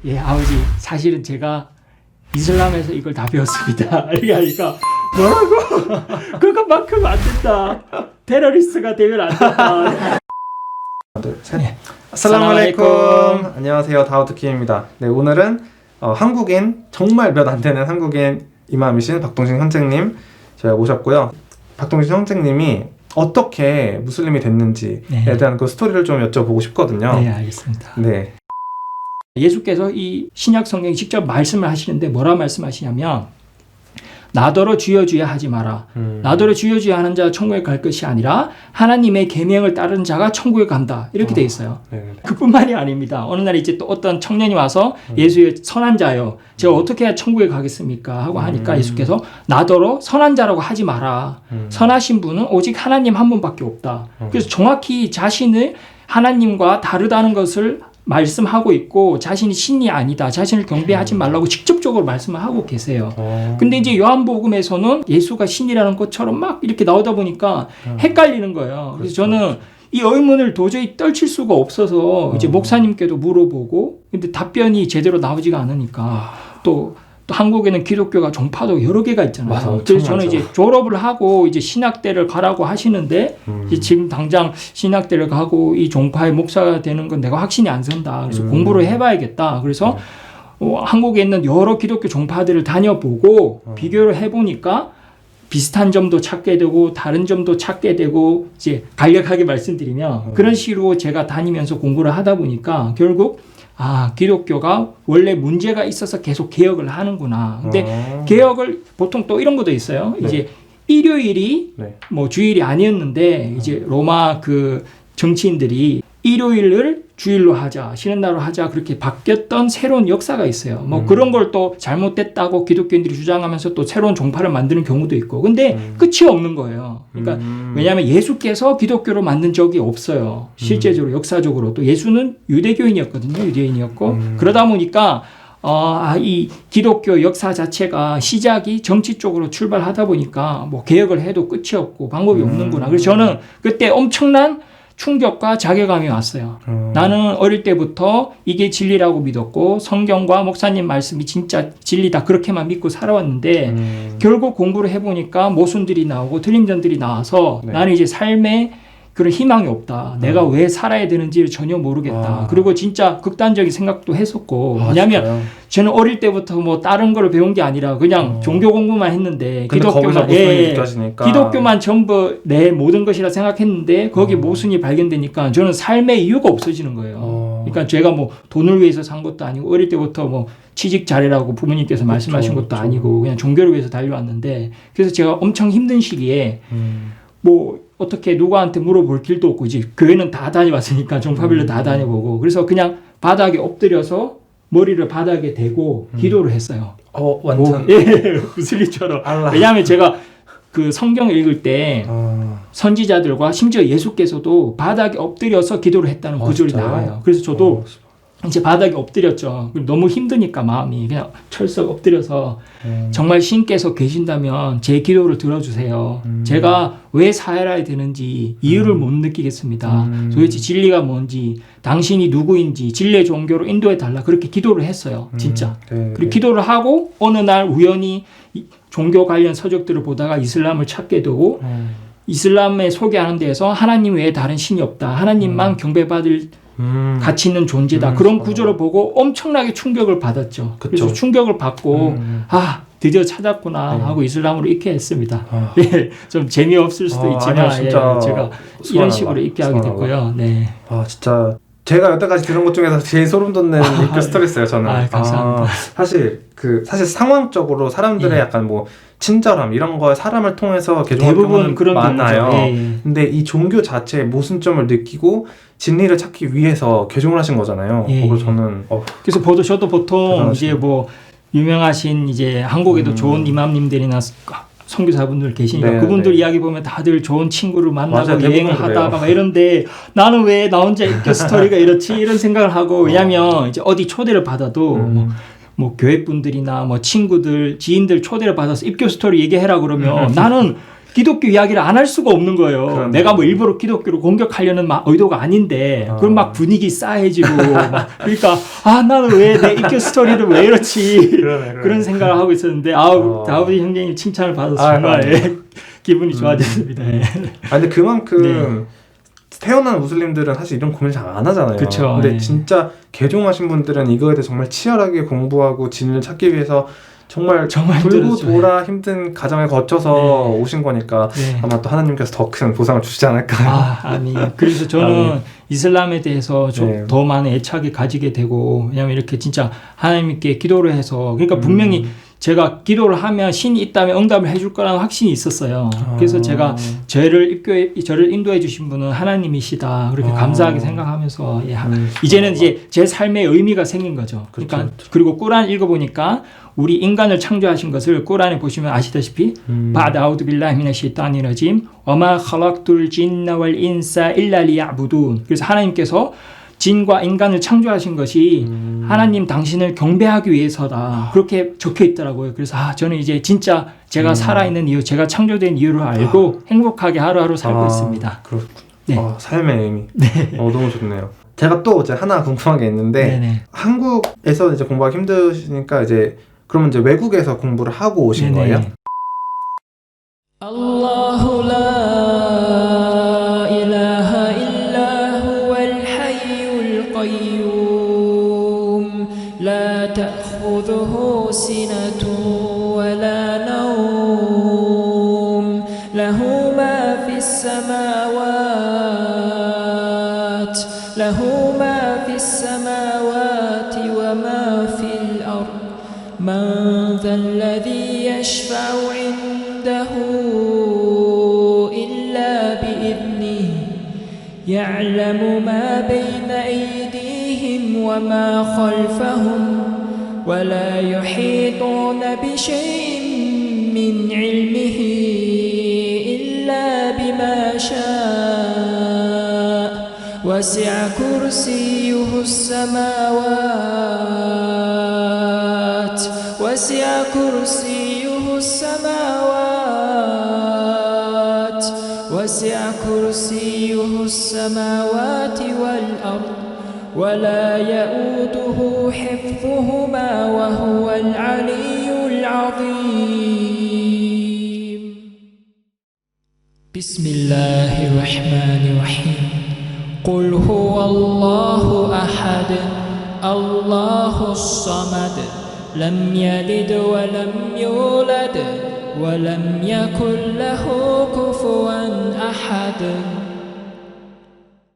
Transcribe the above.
예, 아버지, 사실은 제가 이슬람에서 이걸 다 배웠습니다. 그러니까 뭐라고? 그것만큼 안 된다. 테러리스트가 되면 안 된다. 둘, 셋. 아살라무알레이쿰. 안녕하세요, 다우드킴입니다. 네, 오늘은 한국인, 정말 몇 안 되는 한국인 이마음이신 박동신 형제님 제가 모셨고요. 박동신 형제님이 어떻게 무슬림이 됐는지에 대한 그 스토리를 좀 여쭤보고 싶거든요. 네, 알겠습니다. 네. 예수께서 이 신약 성경에 직접 말씀을 하시는데 뭐라 말씀하시냐면, 나더러 주여 주여 하지 마라. 나더러 주여 주여 하는 자가 천국에 갈 것이 아니라 하나님의 계명을 따르는 자가 천국에 간다. 이렇게 돼 있어요. 그뿐만이 아닙니다. 어느 날 이제 또 어떤 청년이 와서 예수의 선한 자요, 제가 어떻게 해야 천국에 가겠습니까? 하고 하니까 예수께서 나더러 선한 자라고 하지 마라. 선하신 분은 오직 하나님 한 분밖에 없다. 그래서 정확히 자신을 하나님과 다르다는 것을 말씀하고 있고, 자신이 신이 아니다, 자신을 경배하지 말라고 직접적으로 말씀을 하고 계세요. 근데 이제 요한복음에서는 예수가 신이라는 것처럼 막 이렇게 나오다 보니까 헷갈리는 거예요. 그래서 저는 이 의문을 도저히 떨칠 수가 없어서 이제 목사님께도 물어보고, 근데 답변이 제대로 나오지가 않으니까 또 한국에는 기독교가 종파도 여러 개가 있잖아요. 맞아, 그래서 저는 이제 졸업을 하고 이제 신학대를 가라고 하시는데, 이제 지금 당장 신학대를 가고 이 종파의 목사가 되는 건 내가 확신이 안 선다. 그래서 공부를 해봐야겠다. 그래서 한국에 있는 여러 기독교 종파들을 다녀보고 비교를 해보니까 비슷한 점도 찾게 되고 다른 점도 찾게 되고, 이제 간략하게 말씀드리면 그런 식으로 제가 다니면서 공부를 하다 보니까 결국 기독교가 원래 문제가 있어서 계속 개혁을 하는구나. 근데 개혁을 보통 또 이런 것도 있어요. 이제 일요일이 뭐 주일이 아니었는데 이제 로마 그 정치인들이 일요일을 주일로 하자, 쉬는 날로 하자, 그렇게 바뀌었던 새로운 역사가 있어요. 뭐 그런 걸 또 잘못됐다고 기독교인들이 주장하면서 또 새로운 종파를 만드는 경우도 있고. 근데 끝이 없는 거예요. 그러니까 왜냐하면 예수께서 기독교로 만든 적이 없어요. 실제적으로 역사적으로. 또 예수는 유대교인이었거든요. 유대인이었고. 그러다 보니까 이 기독교 역사 자체가 시작이 정치 쪽으로 출발하다 보니까 뭐 개혁을 해도 끝이 없고 방법이 없는구나. 그래서 저는 그때 엄청난 충격과 자괴감이 왔어요. 나는 어릴 때부터 이게 진리라고 믿었고 성경과 목사님 말씀이 진짜 진리다 그렇게만 믿고 살아왔는데, 결국 공부를 해보니까 모순들이 나오고 틀림전들이 나와서 나는 이제 삶에 그런 희망이 없다. 내가 왜 살아야 되는지를 전혀 모르겠다. 그리고 진짜 극단적인 생각도 했었고, 왜냐하면 저는 어릴 때부터 뭐 다른 거를 배운 게 아니라 그냥 종교 공부만 했는데, 기독교만 전부 내 모든 것이라 생각했는데 거기 모순이 발견되니까 저는 삶의 이유가 없어지는 거예요. 그러니까 제가 뭐 돈을 위해서 산 것도 아니고 어릴 때부터 뭐 취직 잘해라고 부모님께서 말씀하신 것도 아니고 그냥 종교를 위해서 달려왔는데, 그래서 제가 엄청 힘든 시기에 뭐 어떻게 누구한테 물어볼 길도 없고, 이제 교회는 다 다녀왔으니까 종파별로 다 다녀보고, 그래서 그냥 바닥에 엎드려서 머리를 바닥에 대고 기도를 했어요. 완전 무슬림처럼. 왜냐하면 제가 그 성경 읽을 때 선지자들과 심지어 예수께서도 바닥에 엎드려서 기도를 했다는 구절이 나와요. 그래서 저도 이제 바닥에 엎드렸죠. 너무 힘드니까 마음이 그냥 철썩 엎드려서 정말 신께서 계신다면 제 기도를 들어주세요. 제가 왜 살아야 되는지 이유를 못 느끼겠습니다. 도대체 진리가 뭔지, 당신이 누구인지 진리의 종교로 인도해 달라, 그렇게 기도를 했어요. 진짜. 그리고 기도를 하고 어느 날 우연히 종교 관련 서적들을 보다가 이슬람을 찾게 되고, 이슬람에 소개하는 데에서 하나님 외에 다른 신이 없다, 하나님만 경배받을 가치 있는 존재다, 그런 구조를 보고 엄청나게 충격을 받았죠. 그래서 충격을 받고 드디어 찾았구나 하고 이슬람으로 입회했습니다. 좀 재미없을 수도 있지만 진짜 제가 이런 식으로 입회하게 됐고요. 진짜 제가 여태까지 들은 것 중에서 제일 소름 돋는 입교 스토리였어요. 저는 감사합니다. 사실 상황적으로 사람들의 약간 뭐 친절함 이런 거에 사람을 통해서 개종할 경우는 그런 많아요. 근데 이 종교 자체의 모순점을 느끼고 진리를 찾기 위해서 개종을 하신 거잖아요. 그래서 저는 그래서 저도 보통 이제 뭐 유명하신 이제 한국에도 좋은 이맘님들이나 선교사분들 계시니까 그분들 이야기 보면 다들 좋은 친구를 만나고 여행을 하다가 막 이런데, 나는 왜 나 혼자 입교 스토리가 이렇지, 이런 생각을 하고. 왜냐면 이제 어디 초대를 받아도 뭐 교회 분들이나 뭐 친구들, 지인들 초대를 받아서 입교 스토리 얘기해라 그러면 나는 기독교 이야기를 안 할 수가 없는 거예요. 그러네요. 내가 뭐 일부러 기독교를 공격하려는 의도가 아닌데 그럼 막 분위기 싸해지고 막 그러니까 나는 왜 내 입교 스토리를 왜 이렇지 그러네. 그런 생각을 하고 있었는데 다우디 형제님 칭찬을 받아서 정말 기분이 좋아졌습니다. 근데 그만큼 태어난 무슬림들은 사실 이런 고민 잘 안 하잖아요. 그쵸, 근데 진짜 개종하신 분들은 이거에 대해 정말 치열하게 공부하고 진리를 찾기 위해서 정말 돌고 힘들었죠. 돌아 힘든 과정을 거쳐서 오신 거니까 아마 또 하나님께서 더 큰 보상을 주시지 않을까. 아니. 그래서 저는 이슬람에 대해서 좀 더 많은 애착이 가지게 되고 왜냐면 이렇게 진짜 하나님께 기도를 해서 그러니까 분명히 제가 기도를 하면 신이 있다면 응답을 해줄 거라는 확신이 있었어요. 그래서 제가 저를 인도해 주신 분은 하나님이시다. 그렇게 감사하게 생각하면서 이제는 이제 제 삶의 의미가 생긴 거죠. 그러니까 그리고 꾸란 읽어보니까 우리 인간을 창조하신 것을 꾸란에 보시면 아시다시피 바드 아우두 빌라히 미나시 샤이따니르 라짐 와마 칼락tul 진나 왈 인사 일라 리야부둔. 그래서 하나님께서 진과 인간을 창조하신 것이 하나님 당신을 경배하기 위해서다. 그렇게 적혀 있더라고요. 그래서 저는 이제 진짜 제가 살아있는 이유, 제가 창조된 이유를 알고 행복하게 하루하루 살고 있습니다. 그렇군요. 삶의 의미. 너무 좋네요. 제가 또 이제 하나 궁금한 게 있는데 한국에서 이제 공부하기 힘드시니까 이제 그러면 이제 외국에서 공부를 하고 오신 거예요? الله لا إله إلا هو الحي القيوم لا تأخذه سنة ولا نوم له ما في السماوات وما في الأرض من ذا الذي يشفع عنده إلا بإذنه يعلم ما بين أيديهم وما خلفهم ولا يحيطون بشيء من علمه إلا بما شاء وسع كرسيه السماوات والأرض ولا يؤوده حفظهما وهو العلي العظيم بسم الله الرحمن الرحيم قل هو الله أحد الله الصمد لم يلد ولم يولد ولم يكن له كفوا أحد